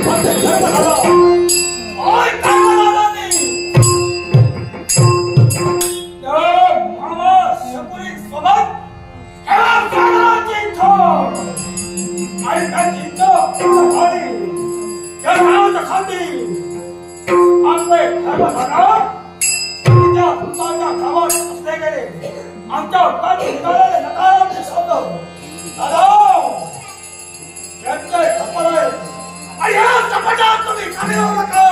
Hey! तुझ्या खांदी आमचे धर्मधारा त्या तुझ्या गावात असले गेले आमच्या हाताने निघालेले नकारात्मक शब्द दादा यांचे खपले आणि या चपटात तुम्ही खाली येऊ नका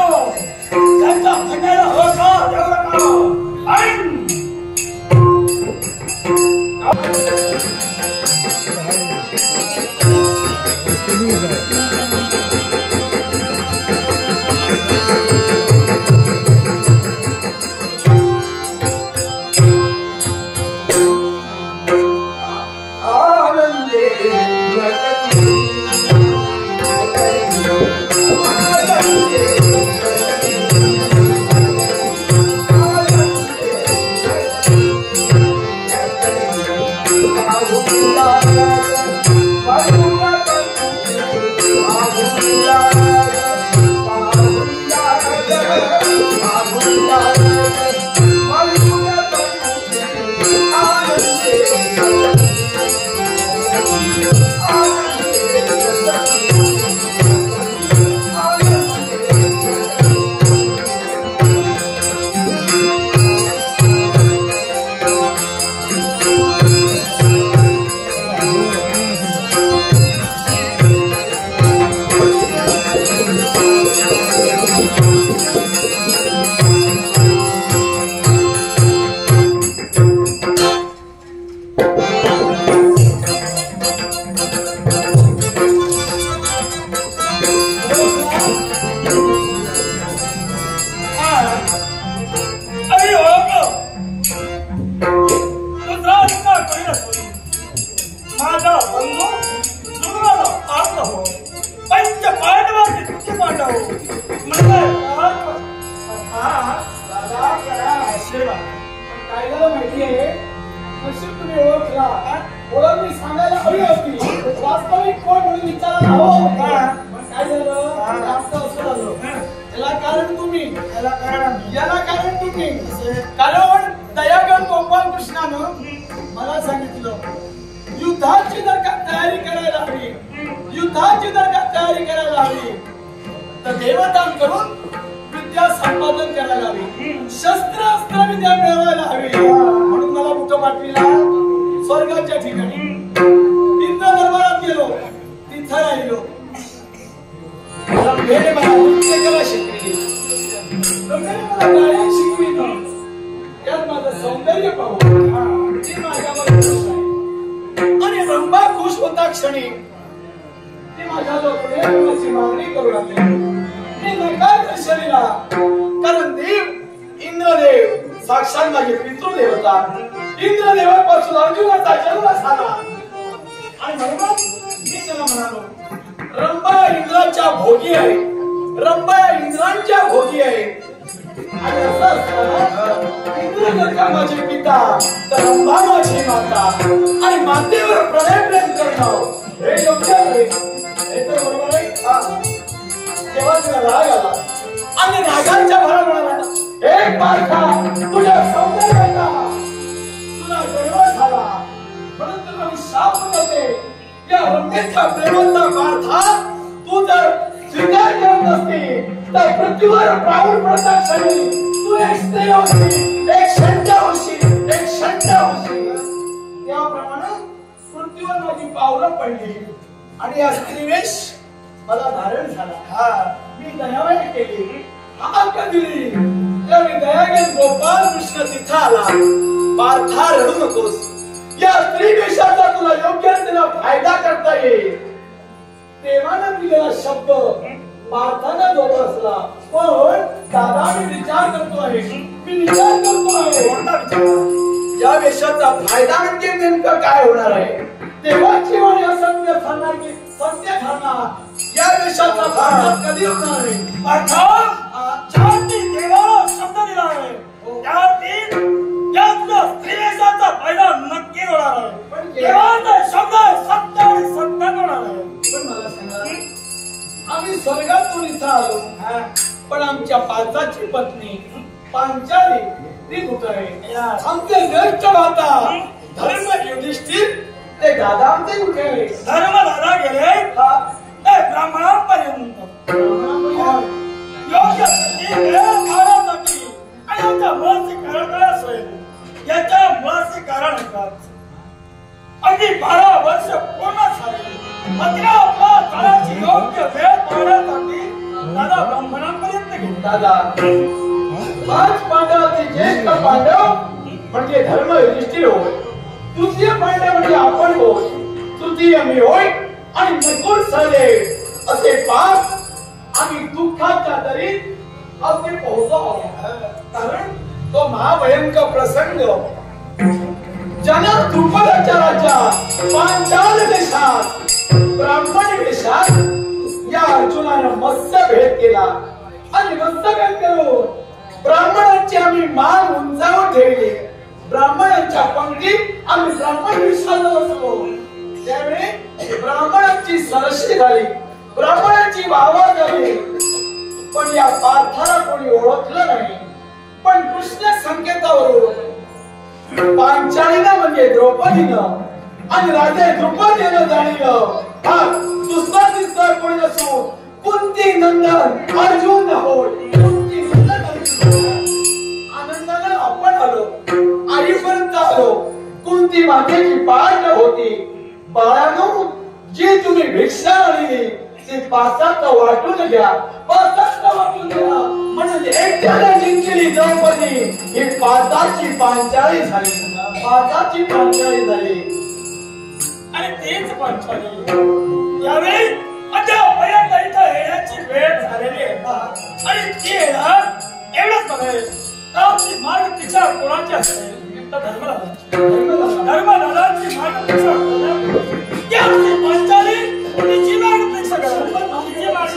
त्यांच्या खंडाला होकार देऊ नका पण आमच्या पाचाची पत्नी पांचाली ती कुठे आहे? आमचे ज्येष्ठ माता धर्म युधिष्ठिर ते दादा आमचे कुठे आहे? धर्म दादा गेले ब्राह्मणांपर्यंत. वर्षात अगदी 12 वर्ष पूर्ण झाली मात्र आपला काळाची योग्य वेळ पाहण्यासाठी दादा ब्राह्मणांपर्यंत गेले. दादा 5 पांडवांचे ज्येष्ठ पांडव म्हणजे धर्म युधिष्ठिर होय, तृतीय पांडव म्हणजे आपण होय, तृतीय मी होय आणि नकुल सहदेव असे 5 आम्ही दुःखाच्या दरीत अगदी पोहोचलो आहोत. कारण तो महाभयंकर प्रसंग ज्यानं द्रुपदाच्या राज्यात पांचाल देशात ब्राह्मण वेशात या अर्जुनानं मत्स्य भेद केला आणि मत्स्य भेद करून ब्राह्मणांची आम्ही मान उंचावर ठेवली. ब्राह्मणांच्या पंक्तीत आम्ही ब्राह्मण विश्वास बसलो. त्यावेळी ब्राह्मणांची सरशी झाली, ब्राह्मणांची वाहवा झाली. पण या पार्थाला कोणी ओळखलं नाही. पण कृष्ण संकेतावरून पांचालीनं म्हणजे द्रौपदीनं आणि राजे द्रुपदीनं जाणीलं हा दुसरा तिसरा कोणी नसून कुंती नंदन अर्जुन होय. कुंती नंदन अर्जुन आनंदानं आपण आलो, आईपर्यंत आलो. कुंती मातेची पाठ होती, बाळांनो जी तुम्ही भिक्षा आणली ती 5 वाटून घ्या, 5 वाटून घ्या. म्हणजे एकट्याला जिंकली द्रौपदी ही 5ची पांचाळी झाली, 5ची पांचाळी झाली. आणि तेच पांचाळी यावेळी अद्यापर्यंत इथं येण्याची वेळ झालेली आहे. आणि ती एवढंच बघेल तर मार्ग तिच्या कोणाची असेल धर्मदादाची मार्ग तिच्या पांचाळी तिची मार्ग तिच्या तिची मार्ग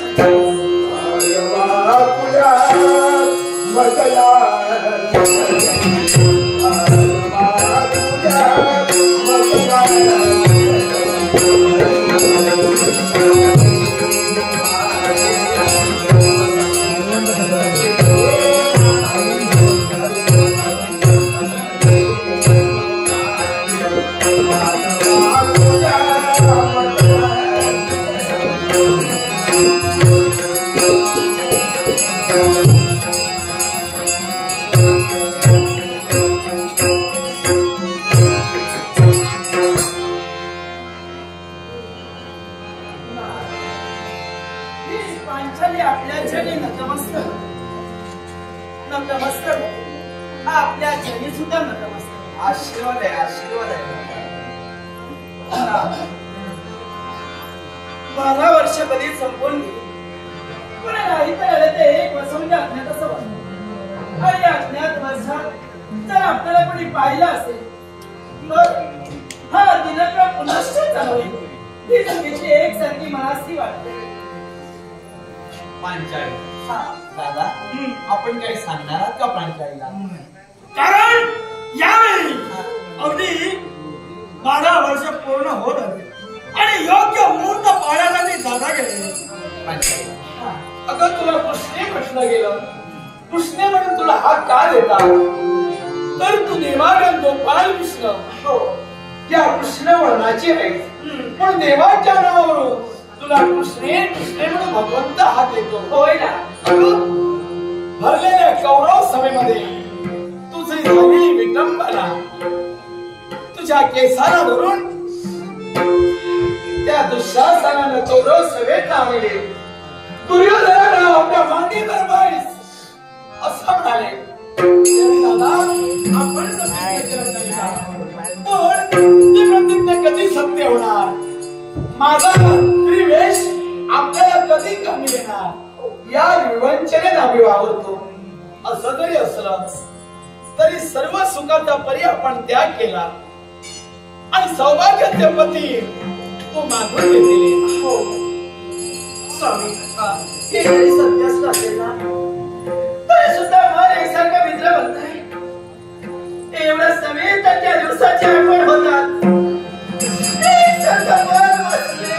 आपल्या जनी सुद्धा नतमस्तक. आशीर्वाद आहे, आशीर्वाद आहे. 12 वर्ष कधी संपून गेली पण राहित आले ते 1 वर्ष म्हणजे अज्ञात असं वाटतं. आणि अज्ञात वर्षात जर आपल्याला कोणी पाहिलं असेल तर हा दिनक्रम पुनश्च चालू ही संगीतची एकसारखी मनासी वाटते. पांचाळी दादा आपण काही सांगणार आहात का पांचाळीला? कारण यावेळी अगदी 12 वर्ष पूर्ण होत आली आणि योग्य मुहूर्त पाळण्यासाठी दादा गेले. अगं तुला कृष्णे म्हटलं गेलं, कृष्णे म्हणून तुला हा का देतात तर तू देवागण गोपाल कृष्ण या कृष्ण वर्णाची आहे. पण देवाच्या नावावरून तुला कृष्णे कृष्णे म्हणून भगवंत हात देतो. होय ना? भरलेल्या कौरव सभेमध्ये तुझी झालेली विटंबना तुझ्या केसाला धरून त्या दुःशासनानं कौरव सभेत आणले. दुर्योधनाला आपल्या मांडी दरबारीस असं म्हणाले. दादा आपण पण ती प्रतिज्ञा कधी सत्य होणार? माझा त्रिवेश आपल्याला कधी कमी येणार? या विवंचनेत आम्ही वावरतो. असं जरी असलं तरी सर्व सुखाचा पर्याय आपण त्याग केला आणि सौभाग्याचे पती तू मागून घेतले. हो स्वामी, हे जरी सत्य असलं असेल ना तरी सुद्धा मला एकसारखा मित्र बनताय. एवढ्या समेत त्या दिवसाची आठवण होतात. एकसारखा मन बसले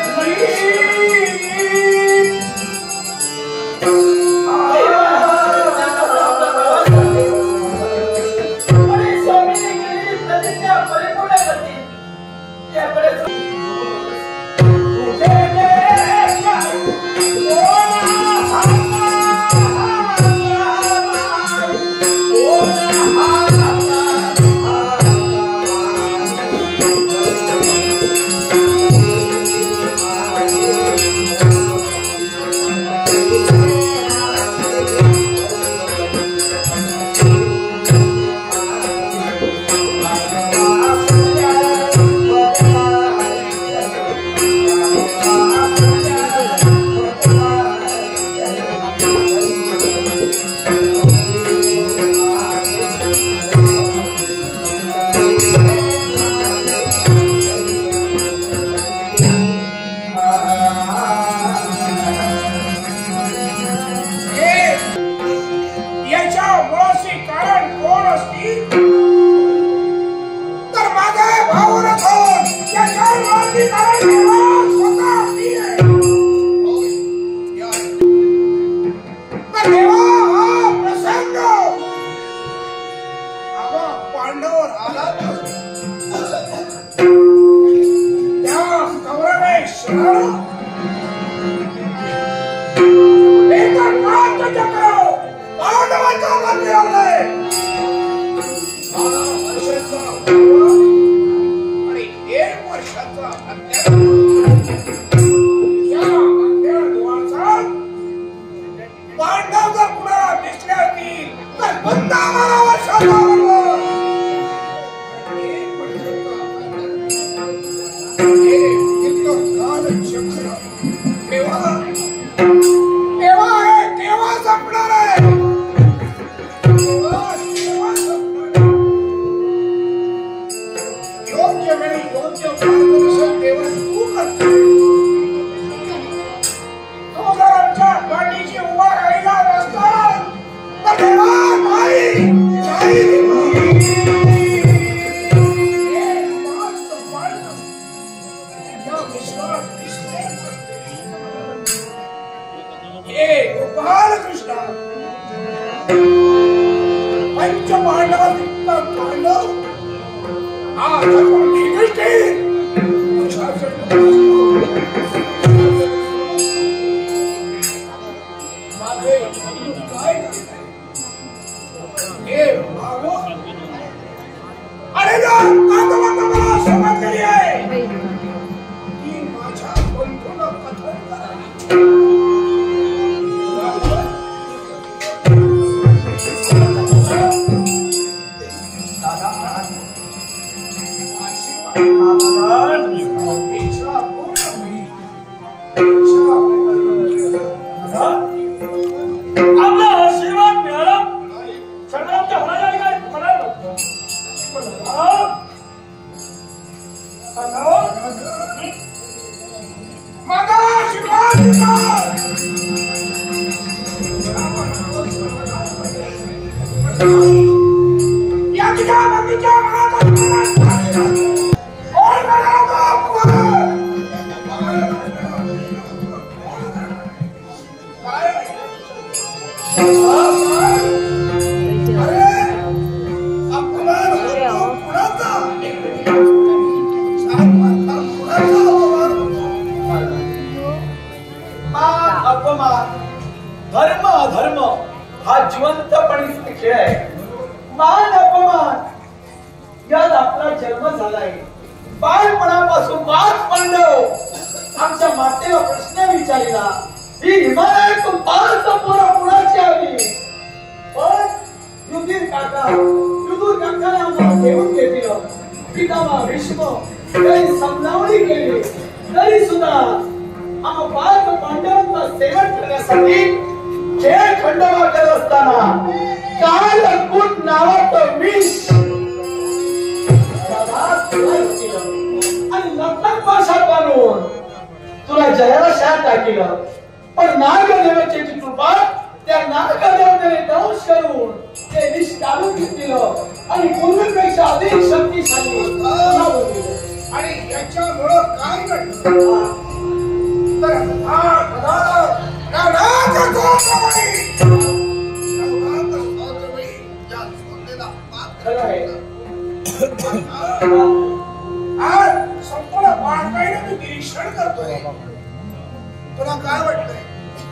जर कुणाला दिसले असतील तर बंद आम्हाला शोधावं. केव्हा संपणार आहे? योग्य वेळी योग्य मार्गदर्शन केवळ तू करतो. तो जर आमच्या पाठीशी उभा राहिला नसता तर देवा नाही बालकृष्ण पंचपांडवात पांडव हा अरे मला समज केली आहे की माझ्या बंधूला कथन करावी. धर्म अधर्म हा जिवंतपणीचा खेळ आहे. मान अपमान यात आपला जन्म झालाय. बालपणापासून वाचपर्यंत आमच्या मातेला प्रश्न विचारला ही हिमालयातून पाच पोरं कुणाची आली. पण युधिर काकाने आम्हाला घेऊन घेतलं. पितामह भीष्म काही समजावणी केली तरी सुद्धा आम्हा पाच पांडवांचा सेवन करण्यासाठी खेळ खंडोबा करत असताना कालकूट नावाचं विष आणि नक्तक पाशात बांधून तुला जलाशयात टाकलं. पण नागदेवाची कृपा त्या नागदेवतेने दंश करून ते विष काढून घेतलं आणि पूर्वीपेक्षा अधिक शक्तिशाली आणि याच्यामुळं काय घडलं तर आज संपूर्ण बाळकाईने मी निरीक्षण करतोय. तुला काय वाटतंय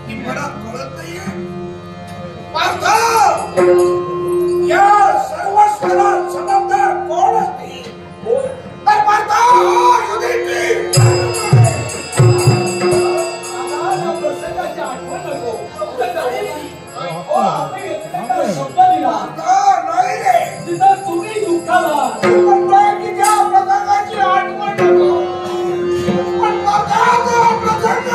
की मला कळत नाहीये? पार्थ, या सर्व स्थळात जबाबदार कोण असतील? तर पार्थ युधिष्ठिर. शब्द दिला नाही रे. तिथं तुम्ही दुःखाला की त्या प्रसंगाची आठवण नको. पण प्रसंग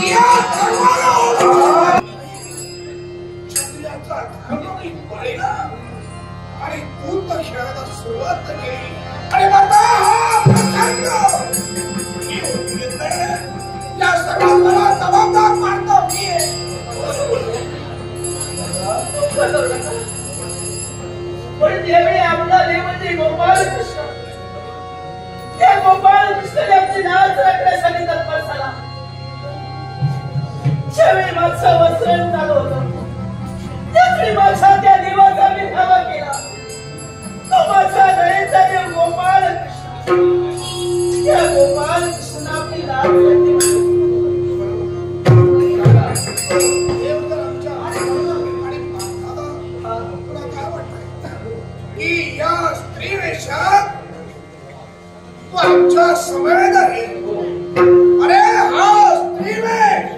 या सर्वाला होता. क्षत्रियाचा धर्म मी पाळला आणि पूर्ण खेळायला सुरुवात केली. आणि आता हा प्रसंग या सर्वांना जबाबदार मानतो मी आहे. पण त्यावेळी आपला देव म्हणजे गोपाल कृष्ण. त्या गोपाल कृष्णाचे नाव राखण्यासाठी तत्पर झाला. ज्यावेळी माझं वस्त्रण झालं होतं त्यावेळी माझा त्या देवाचा मी धावा केला. तो माझा गळेचा देव गोपाल कृष्ण. त्या गोपाल कृष्ण आपली लाज की या स्त्री वेशात तू आमच्या समेत आहे. अरे हा स्त्री वेश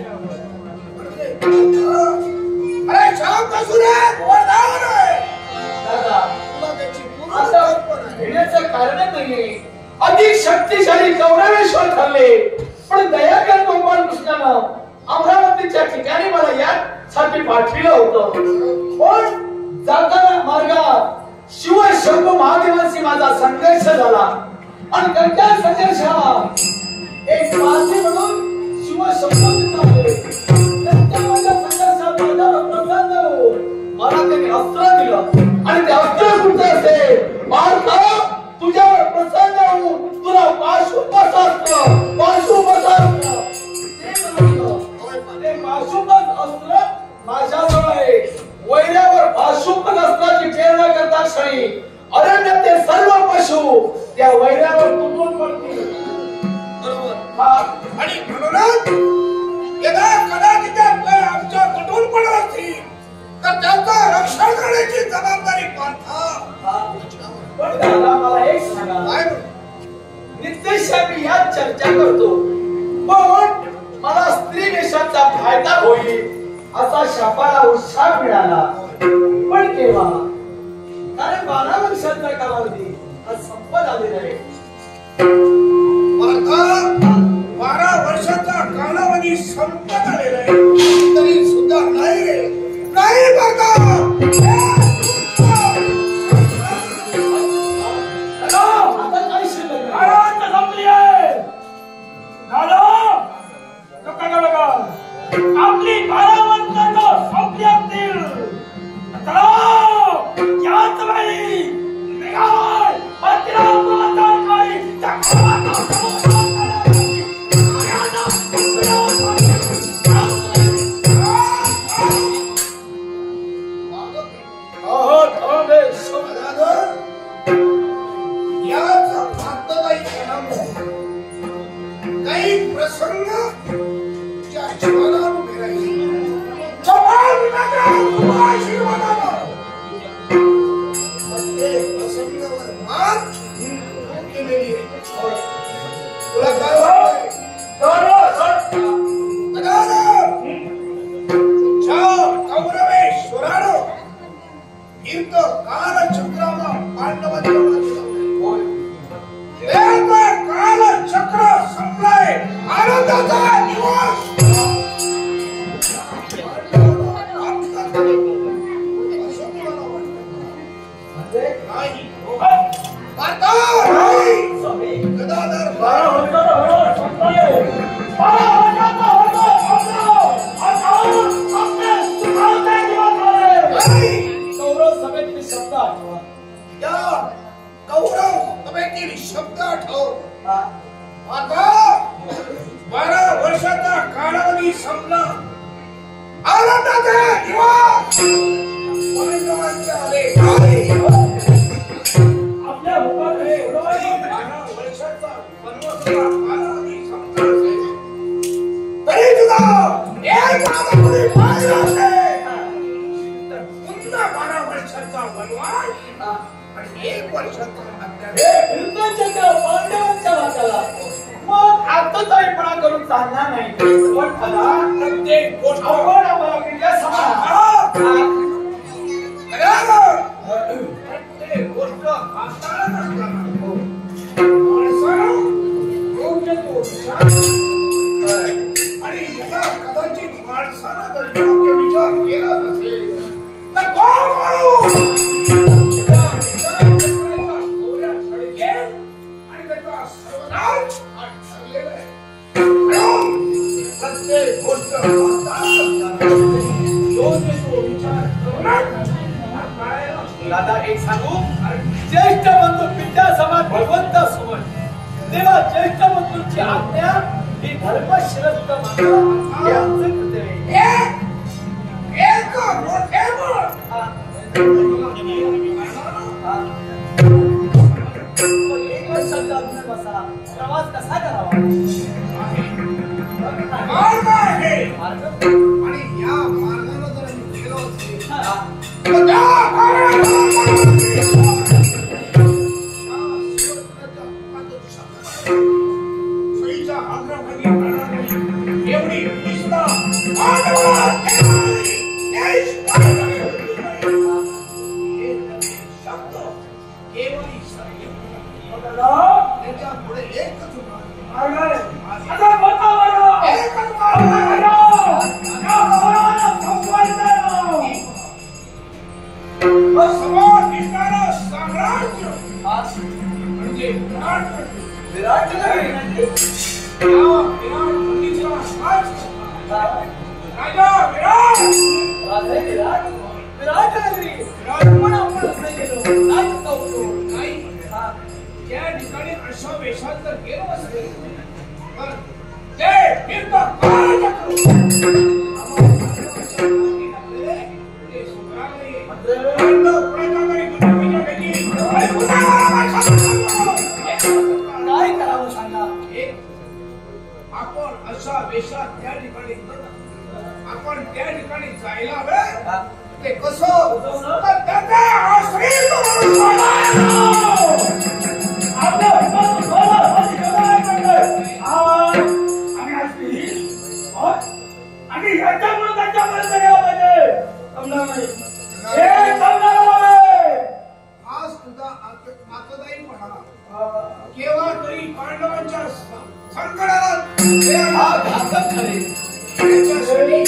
अरे दादा येण्याचं कारणच नाहीये. अधिक शक्तिशाली कौरवेश्वर ठरले, पण दयाकर गोपाल कृष्णानं अमरावतीच्या ठिकाणी मला यासाठी पाठविलं होतं. पण जाताना मार्गात शिव शंभू महादेवांशी माझा संघर्ष झाला आणि त्यांच्या संघर्षात एक पारसी म्हणून शिव शंभू तिथं आले. त्यांच्या माझ्या संघर्षात माझ्यावर प्रसन्न होऊन मला त्यांनी अस्त्र दिलं आणि ते अस्त्र कुठे असेल पार्था, तुझ्यावर प्रसन्न होऊन तुला पाशुपशास्त्र ते पाशुपद अस्त्र माझ्याजवळ आहे. वैऱ्यावर पाशुपद अस्त्राची प्रेरणा करता क्षणी अरण्यातील सर्व पशु त्या वैऱ्यावर तुटून पडतील. बरोबर. आणि म्हणूनच यदा कदाचित आमच्या तुटून पडत असतील तर त्यांचं रक्षण करण्याची जबाबदारी पार्था. पण दादा मला एक सांगा, नित्य मी यात चर्चा करतो, पण मला स्त्री वेशाचा फायदा होईल असा शापाला उत्साह मिळाला. पण केव्हा? कारण 12 वर्षाचा कालावधी आज संपत आलेला आहे. 12 वर्षाचा कालावधी संपत आलेला आहे तरी सुद्धा नाही बघा. आपली 12 वर्ष संपली असतील याच वेळी काही प्रसंग प्रसंगावर मात केलेली आहे. तुला काय कौरवेश्वरानं तीर्थ कालचक्राला कालचक्र संपलाय. आनंदाचा दिवस शब्द आठव. आता 12 वर्षाचा कालावधी संपला. आनंदाचा दिवस आले. आपल्या मुखाकडे 12 वर्षाचा कालावधी संपला तरी तुला एक मागापुढे पाहिलं असेल तर पुन्हा 12 वर्षाचा वनवास आणि 1 वर्षाचा पांडवांच्या वाटाला मग आत्मताईपणा करून चालणार नाही. पण प्रत्येक गोष्ट आम्हाला प्रत्येक गोष्ट आणि कदाचित माणसानं जर योग्य विचार केला नसेल तर प्रत्येक गोष्ट दादा एक सांगू, ज्येष्ठ बंधू पिता समाज भगवंत समज तेव्हा ज्येष्ठ बंधूंची आज्ञा ही धर्मश्रेष्ठ मानव हे आमचं कर्तव्य आहे. एक वर्षाचा अजून बसा प्रवास कसा करावा आणि या मार्गाने जर मी गेलो एवढी समोर दिसणारं साम्राज्य म्हणजे विराट नगरी. विराट नगरीचा राजा विराट. विराट नगरी. पण आपण असं गेलो नाही कौतो नाही त्या ठिकाणी अशा वेशात जर गेलो असेल तर ते फिरत काळचक्र ते सुधारले. काय करावं सांगा. आपण अशा वेशात त्या ठिकाणी आपण त्या ठिकाणी जायला हवे. ते कसं तर त्याचे आश्रित आणि याच्यामुळे त्याच्यापर्यंत गेला पाहिजे. आज तुझा आतदायीपणा केव्हा तरी पांडवांच्या संकटाला त्याच्यासाठी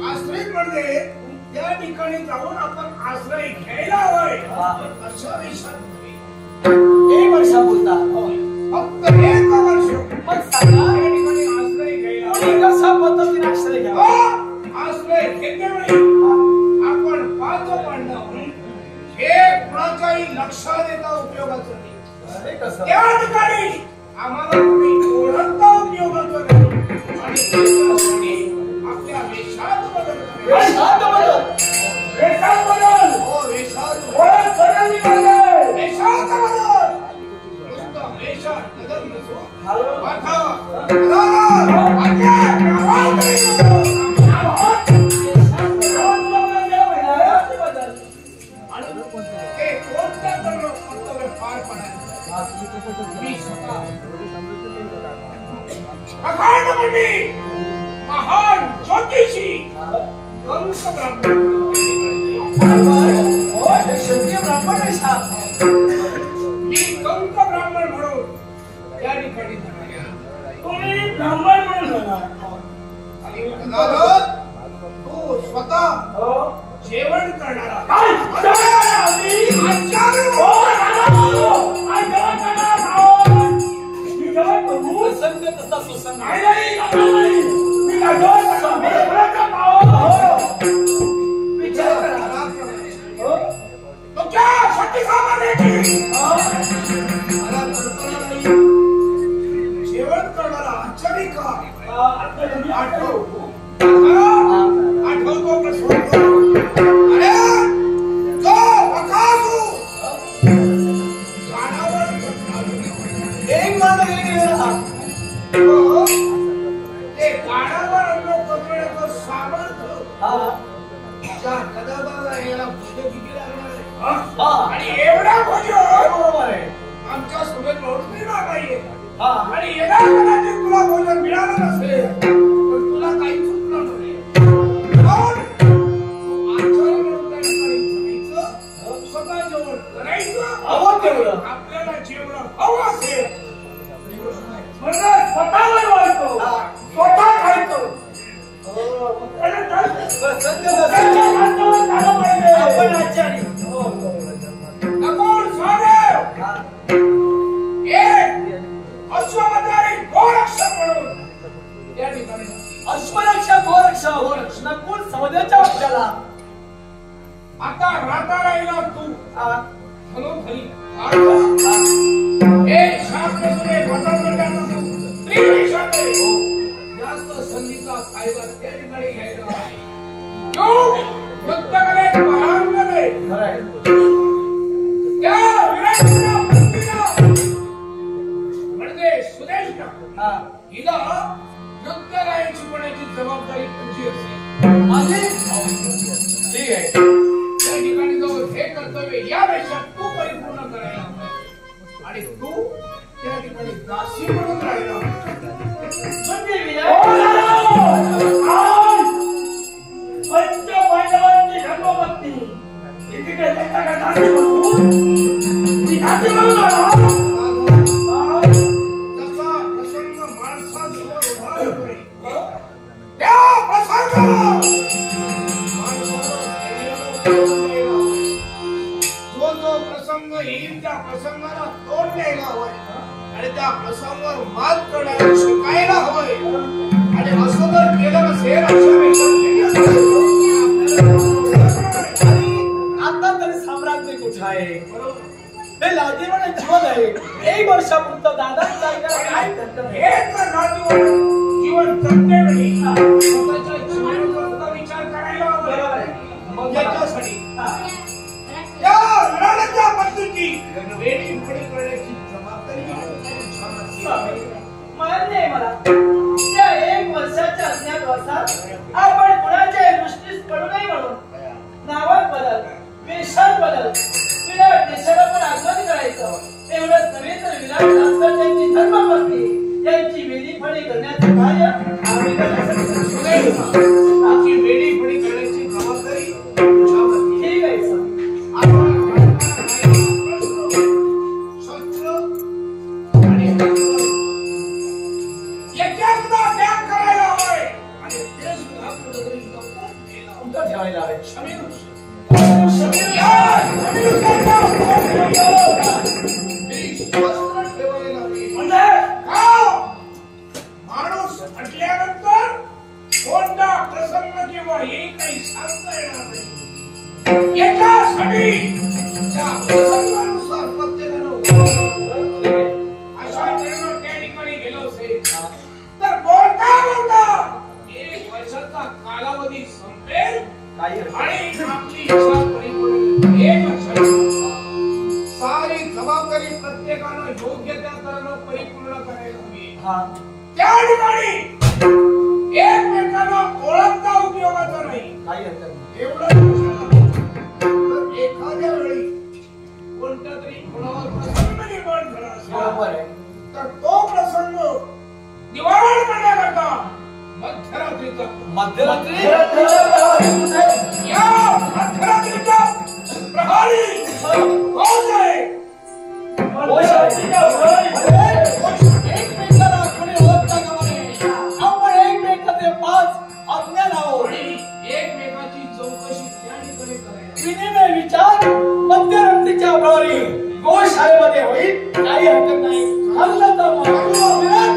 आश्रय म्हणजे त्या ठिकाणी जाऊन आपण आश्रय घ्यायला हवाय. अशा विषयात एक वर्षा बोलता फक्त 1 वर्ष मग सांगा त्या ठिकाणी आश्रय घ्यायला हवाय. कशा पद्धतीने आश्रय घ्यावा. आश्रय घेतेवेळी आपण 5 पांडव हे कुणाच्याही लक्षात देता उपयोगाचं नाही. त्या ठिकाणी आम्हाला कोणी ओळखता उपयोगाचं नाही. आणि त्यासाठी आपल्या वेशात बदल करायचा. वेशात बदल. वेशात बदल. हो, वेशात ओळख बदलली पाहिजे. वेशात बदल. नुसतं वेशात बदल नसो. आता ते कोणत्या कर्तव्य पार पडायचं मी स्वतः अखंड मंडी महान ज्योतिषी कंस ब्राह्मण मी कंस ब्राह्मण म्हणून त्या ठिकाणी तुम्ही ब्राह्मण म्हणून आणि तू स्वतः जेवण करणारा जेवण करणारा आचारी का आठवतो प्रश्न. अरे तो बकासू कानावर एक माणूस गेला ते कानावर अन्न पकडण्याचं सामर्थ्य त्या कदाबाला याला भोज किती लागणार आहे. आणि एवढा भोज बरोबर आहे. आमच्या सोबत रोज मिळणार नाहीये. हा आणि येणार कदाचित तुला भोजन मिळालं नसेल पण तुला काही चुकलं नसेल. स्वतः जेवण करायचं. हवं तेवढं. आपल्याला जेवण हवं असेल म्हणजे स्वतःवर वाढतो स्वतः खायचो. आपण आचारी नकोर साहेब एक अश्वमधारी गोरक्षक म्हणून त्या ठिकाणी अश्वरक्षा गोरक्षा नकुल सौद्याच्या वाट्याला आता राहता राहिला तू म्हणून खरी हे शास्त्र सुरे वचन करण्याचा जास्त संधीचा फायदा त्या ठिकाणी घ्यायचा आहे. नृत्यकलेत महानकले त्या विराटच्या मुलीला म्हणजे सुदेशना हिला नृत्य गायन शिकवण्याची जबाबदारी तुझी असेल. माझी ठीक आहे. त्या ठिकाणी जाऊन हे कर्तव्य या वेशात तू परिपूर्ण करायला हवं आणि तू त्या ठिकाणी दासी म्हणून राहिला. पंच पांडवांची धर्मपत्नी इथे जसा प्रसंग माणसाजवळ उभा होतोय त्या प्रसंगाला माणसाला प्रसंग येईल त्या प्रसंगाला तोंड द्यायला हवंय आणि त्या प्रसंगावर मात करण्याला शिकायला हवंय आणि असं जर केलं नसेल आता तरी साम्राज्य कुठे आहे हे लाजीवान जीवन आहे 1 वर्षापुरतं दादा काय जीवन जगते वेळी स्वतःच्या जीवनाचा विचार करायला हवा मग याच्यासाठी या लढाईच्या पद्धती वेळी पुढे करण्याची जबाबदारी मान्य आहे मला त्या 1 वर्षाच्या अज्ञातवासात आपण कुणाच्या दृष्टीस पडू नये म्हणून नावात बदल वेशात बदल विराट देशाला पण आगमन करायचं एवढंच नव्हे तर विराट राष्ट्र त्यांची धर्मपत्नी त्यांची वेळीफणी करण्याचं कार्य आम्ही आमची वेळीफणी करण्याची जबाबदारी ठीक आहे सर ठेवायला हवे माणूस म्हटल्यानंतर कोणता प्रसंग किंवा हे काही सांगता येणार नाही याच्यासाठी त्या प्रसंगानुसार प्रत्येकानं अशा वेळेला त्या ठिकाणी गेलो असेल तर बोलता बोलता 1 वर्षाचा कालावधी संपेल आणि आपली इच्छा परिपूर्ण 1 वर्ष सारी जबाबदारी प्रत्येकानं योग्य त्या तऱ्हेनं परिपूर्ण करायला हवी त्या ठिकाणी एकमेकांना ओळखता उपयोगाचा नाही काही हरकत नाही एवढं तर एखाद्या वेळी कोणत्या तरी कोणावर प्रसंग निर्माण झाला बरोबर आहे तर तो प्रसंग निवारण करण्याकरता मध्यरात्री या मध्यरात्रीच्या प्रहरी कोण आहे एकमेकाला कोणी ओळखता कामा नये आपण एकमेकाचे 5 अज्ञान आहोत एकमेकाची चौकशी त्या ठिकाणी करायला विनिमय विचार मध्यरात्रीच्या प्रहरी गोशाळेमध्ये होईल काही हरकत नाही हल्ला तर विराट